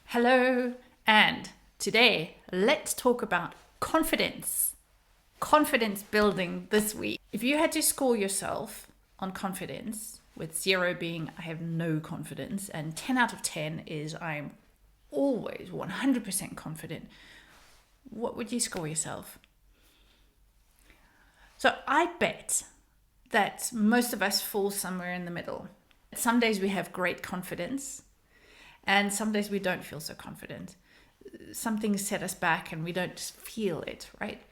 Hello, and today let's talk about confidence. Confidence building this week. If you had to score yourself on confidence, with 0 being I have no confidence, and 10 out of 10 is I'm always 100% confident, what would you score yourself? So I bet that most of us fall somewhere in the middle. Some days we have great confidence, and some days we don't feel so confident. Some things set us back and we don't feel it, right?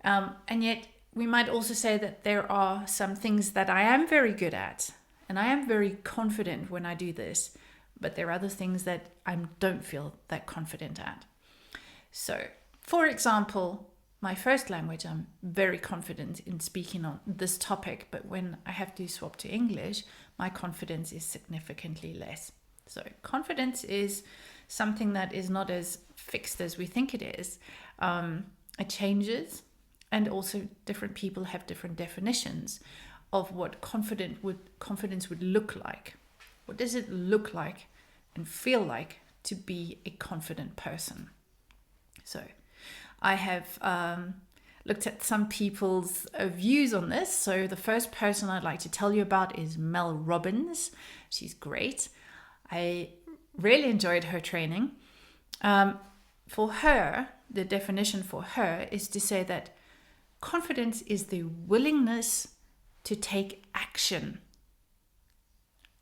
And yet we might also say that there are some things that I am very good at and I am very confident when I do this, but there are other things that I don't feel that confident at. So, for example, my first language, I'm very confident in speaking on this topic, but when I have to swap to English, my confidence is significantly less. So confidence is something that is not as fixed as we think it is. It changes, and also different people have different definitions of what confidence would look like. What does it look like and feel like to be a confident person? So I have looked at some people's views on this. So the first person I'd like to tell you about is Mel Robbins. She's great. I really enjoyed her training. For her, the definition for her is to say that confidence is the willingness to take action.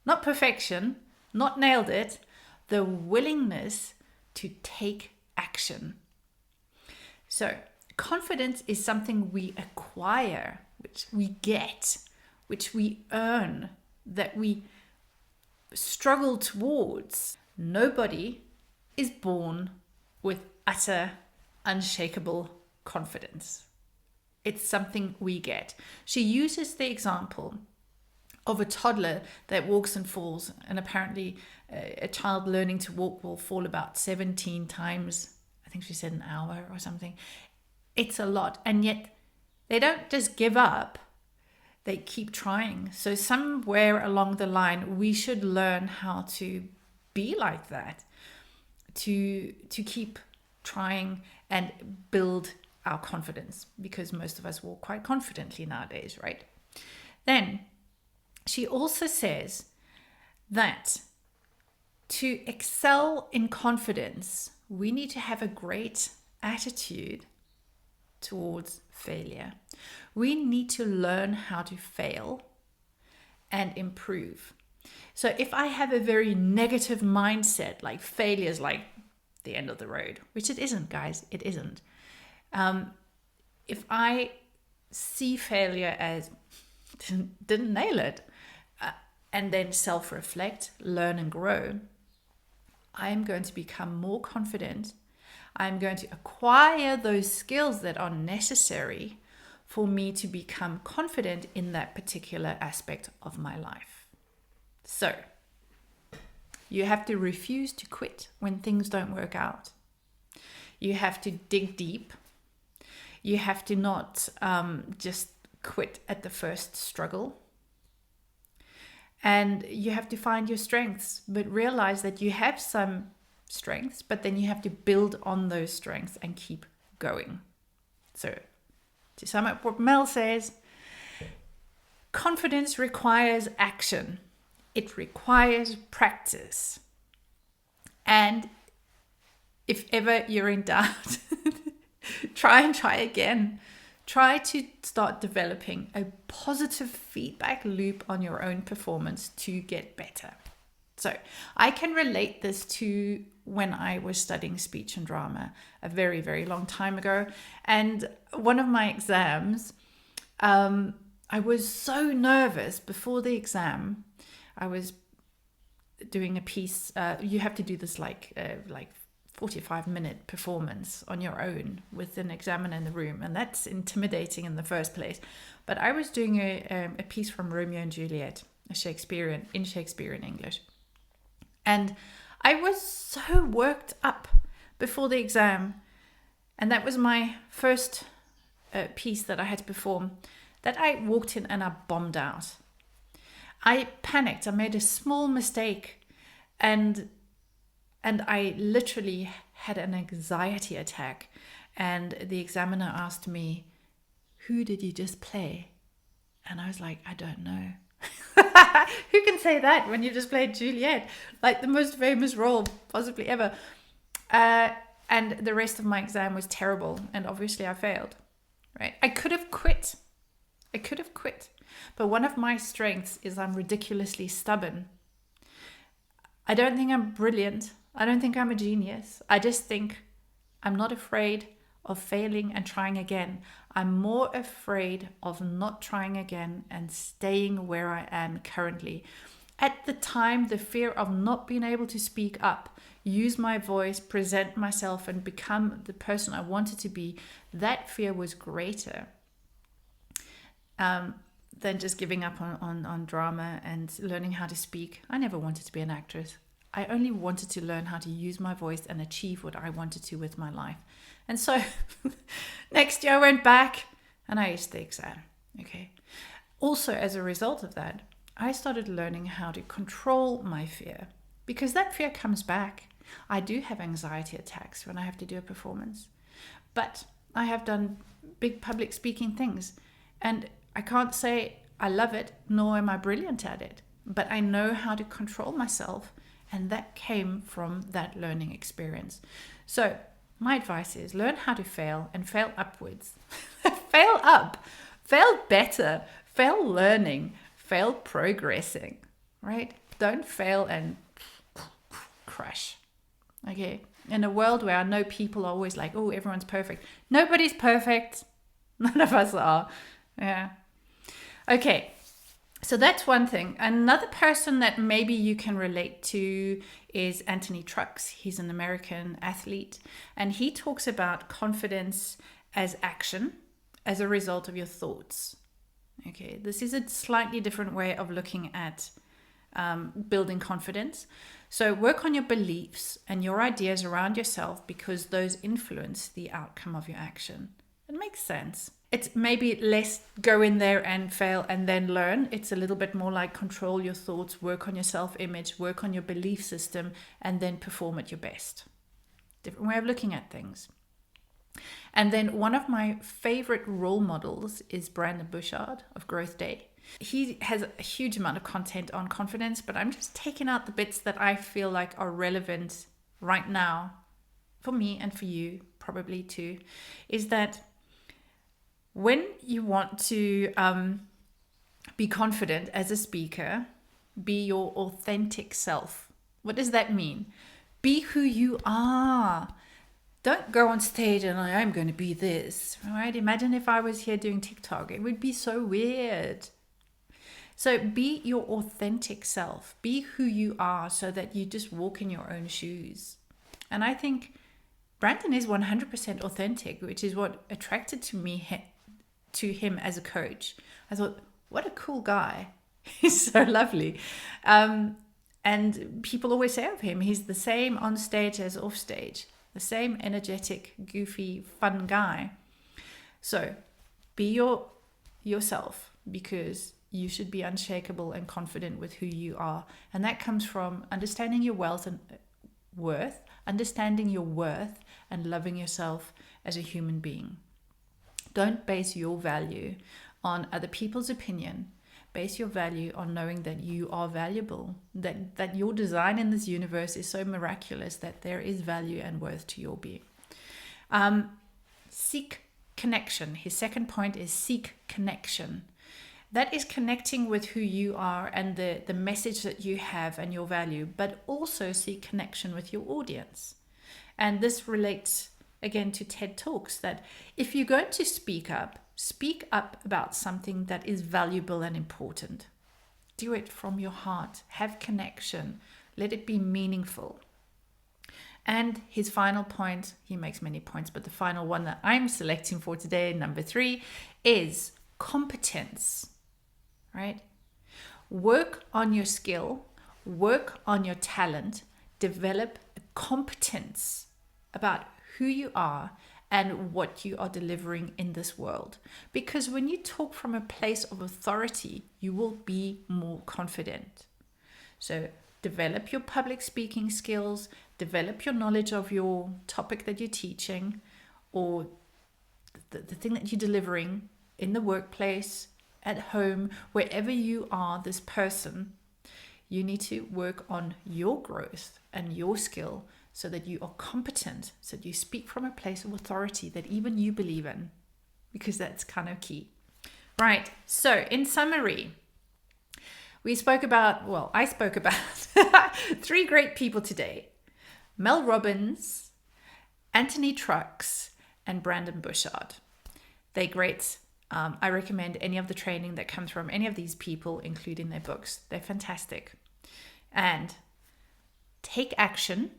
Not perfection, not nailed it, the willingness to take action. So, confidence is something we acquire, which we get, which we earn, that we struggle towards. Nobody is born with utter, unshakable confidence. It's something we get. She uses the example of a toddler that walks and falls, and apparently a child learning to walk will fall about 17 times. I think she said an hour or something. It's a lot, and yet they don't just give up. They keep trying. So somewhere along the line, we should learn how to be like that, to keep trying and build our confidence, because most of us walk quite confidently nowadays, right? Then she also says that to excel in confidence, we need to have a great attitude towards failure. We need to learn how to fail and improve. So if I have a very negative mindset, like failure is like the end of the road, which it isn't, guys, it isn't. If I see failure as didn't nail it, and then self-reflect, learn and grow, I am going to become more confident. I'm going to acquire those skills that are necessary for me to become confident in that particular aspect of my life. So, you have to refuse to quit when things don't work out. You have to dig deep. You have to not just quit at the first struggle. And you have to find your strengths, but realize that you have some strengths, but then you have to build on those strengths and keep going. So, to sum up what Mel says, confidence requires action. It requires practice. And if ever you're in doubt, try again. Try to start developing a positive feedback loop on your own performance to get better. So I can relate this to when I was studying speech and drama a very, very long time ago. And one of my exams, I was so nervous before the exam. I was doing a piece. You have to do this like 45-minute performance on your own with an examiner in the room, and that's intimidating in the first place. But I was doing a piece from Romeo and Juliet, in Shakespearean English, and I was so worked up before the exam, and that was my first piece that I had to perform, that I walked in and I bombed out. I panicked. I made a small mistake, and And I literally had an anxiety attack. And the examiner asked me, "Who did you just play?" And I was like, "I don't know." Who can say that when you just played Juliet? Like the most famous role possibly ever. And the rest of my exam was terrible. And obviously I failed. Right? I could have quit. But one of my strengths is I'm ridiculously stubborn. I don't think I'm brilliant. I don't think I'm a genius. I just think I'm not afraid of failing and trying again. I'm more afraid of not trying again and staying where I am currently. At the time, the fear of not being able to speak up, use my voice, present myself, and become the person I wanted to be, that fear was greater than just giving up on drama and learning how to speak. I never wanted to be an actress. I only wanted to learn how to use my voice and achieve what I wanted to with my life. And so next year I went back and I aced the exam. Okay. Also, as a result of that, I started learning how to control my fear, because that fear comes back. I do have anxiety attacks when I have to do a performance, but I have done big public speaking things, and I can't say I love it, nor am I brilliant at it, but I know how to control myself, and that came from that learning experience. So my advice is learn how to fail, and fail upwards. Fail up, fail better, fail learning, fail progressing, right? Don't fail and crash. Okay. In a world where I know people are always like, "Oh, everyone's perfect." Nobody's perfect. None of us are. Yeah. Okay. So that's one thing. Another person that maybe you can relate to is Anthony Trucks. He's an American athlete, and he talks about confidence as action as a result of your thoughts. Okay, this is a slightly different way of looking at building confidence. So work on your beliefs and your ideas around yourself, because those influence the outcome of your action. It makes sense. It's maybe less go in there and fail and then learn. It's a little bit more like control your thoughts, work on your self-image, work on your belief system, and then perform at your best. Different way of looking at things. And then one of my favorite role models is Brandon Bouchard of Growth Day. He has a huge amount of content on confidence, but I'm just taking out the bits that I feel like are relevant right now for me and for you probably too, is that when you want to be confident as a speaker, be your authentic self. What does that mean? Be who you are. Don't go on stage and I'm going to be this, right? Imagine if I was here doing TikTok. It would be so weird. So be your authentic self. Be who you are, so that you just walk in your own shoes. And I think Brandon is 100% authentic, which is what attracted to him as a coach. I thought, what a cool guy. He's so lovely. And people always say of him, he's the same on stage as off stage. The same energetic, goofy, fun guy. So be yourself, because you should be unshakable and confident with who you are. And that comes from understanding your worth, understanding your worth, and loving yourself as a human being. Don't base your value on other people's opinion. Base your value on knowing that you are valuable, that your design in this universe is so miraculous that there is value and worth to your being. Seek connection. His second point is seek connection. That is connecting with who you are and the message that you have and your value, but also seek connection with your audience. And this relates again to TED Talks, that if you're going to speak up about something that is valuable and important. Do it from your heart. Have connection. Let it be meaningful. And his final point, he makes many points, but the final one that I'm selecting for today, number 3, is competence. Right? Work on your skill, work on your talent, develop a competence about who you are and what you are delivering in this world. Because when you talk from a place of authority, you will be more confident. So develop your public speaking skills, develop your knowledge of your topic that you're teaching, or the thing that you're delivering in the workplace, at home, wherever you are, this person, you need to work on your growth and your skill so that you are competent, so that you speak from a place of authority that even you believe in, because that's kind of key. Right, so in summary, I spoke about 3 great people today: Mel Robbins, Anthony Trucks, and Brandon Bouchard. They're great. I recommend any of the training that comes from any of these people, including their books. They're fantastic. And take action,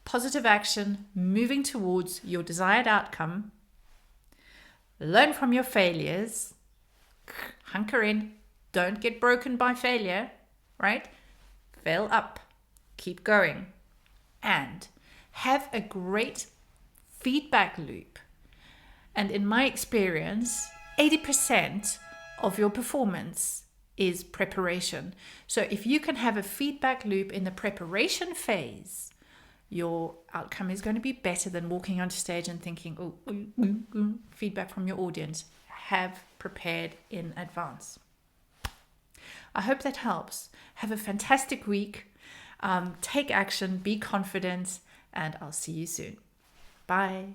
positive action, moving towards your desired outcome. Learn from your failures. Hunker in. Don't get broken by failure, right? Fail up. Keep going. And have a great feedback loop. And in my experience, 80% of your performance is preparation. So if you can have a feedback loop in the preparation phase, your outcome is going to be better than walking onto stage and thinking, feedback from your audience. Have prepared in advance. I hope that helps. Have a fantastic week. Take action, be confident, and I'll see you soon. Bye.